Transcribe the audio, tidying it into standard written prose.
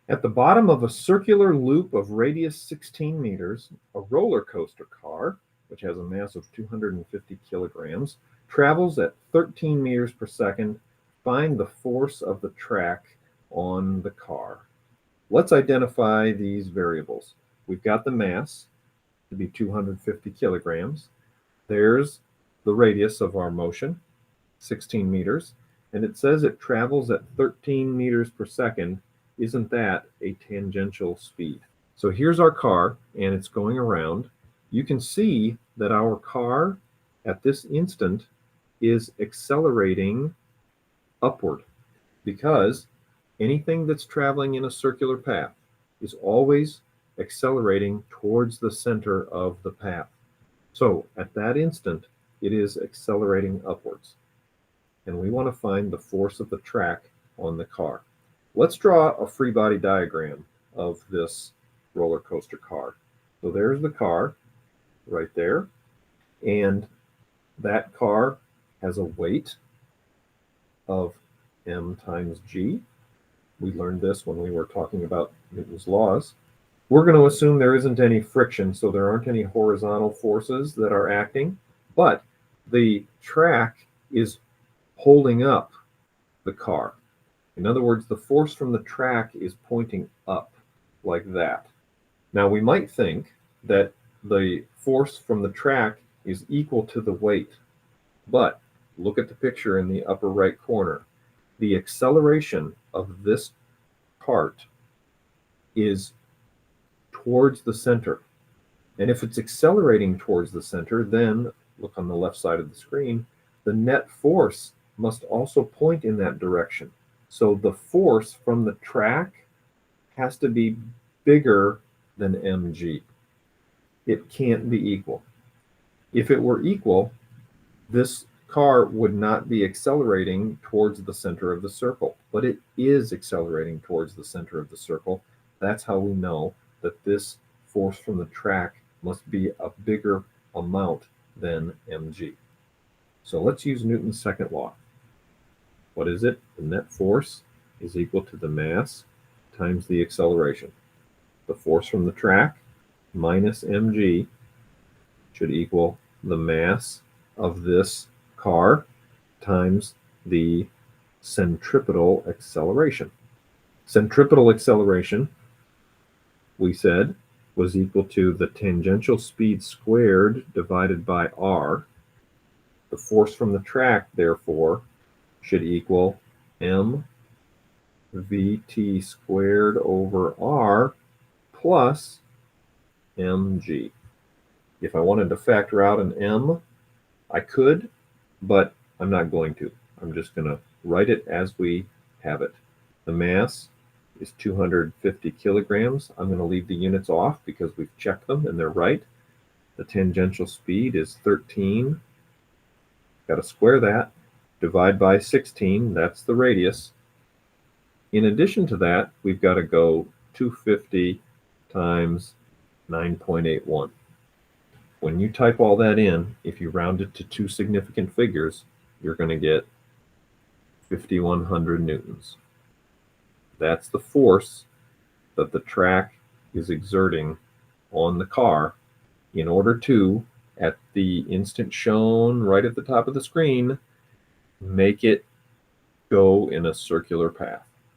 At the bottom of a circular loop of radius 16 meters, a roller coaster car, which has a mass of 250 kilograms, travels at 13 meters per second. Find the force of the track on the car. Let's identify these variables. We've got the mass to be 250 kilograms. There's the radius of our motion, 16 meters, and it says it travels at 13 meters per second. Isn't that a tangential speed? So here's our car, and it's going around. You can see that our car at this instant is accelerating upward, because anything that's traveling in a circular path is always accelerating towards the center of the path. So at that instant, it is accelerating upwards. And we want to find the force of the track on the car. Let's draw a free body diagram of this roller coaster car. So there's the car right there. And that car has a weight of m times g. We learned this when we were talking about Newton's laws. We're going to assume there isn't any friction, so there aren't any horizontal forces that are acting, but the track is holding up the car. In other words, the force from the track is pointing up like that. Now, we might think that the force from the track is equal to the weight, but look at the picture in the upper right corner. The acceleration of this part is towards the center. And if it's accelerating towards the center, then look on the left side of the screen, the net force must also point in that direction. So the force from the track has to be bigger than mg. It can't be equal. If it were equal, this car would not be accelerating towards the center of the circle, but it is accelerating towards the center of the circle. That's how we know that this force from the track must be a bigger amount than mg. So let's use Newton's second law. What is it? The net force is equal to the mass times the acceleration. The force from the track minus mg should equal the mass of this car times the centripetal acceleration. Centripetal acceleration, we said, was equal to the tangential speed squared divided by r. The force from the track, therefore, should equal m vt squared over r plus mg. If I wanted to factor out an m, I could, but I'm not going to. I'm just going to write it as we have it. The mass is 250 kilograms. I'm going to leave the units off because we've checked them and they're right. The tangential speed is 13. Got to square that. Divide by 16, that's the radius. In addition to that, we've got to go 250 times 9.81. When you type all that in, if you round it to two significant figures, you're going to get 5,100 newtons. That's the force that the track is exerting on the car in order to, at the instant shown right at the top of the screen, make it go in a circular path.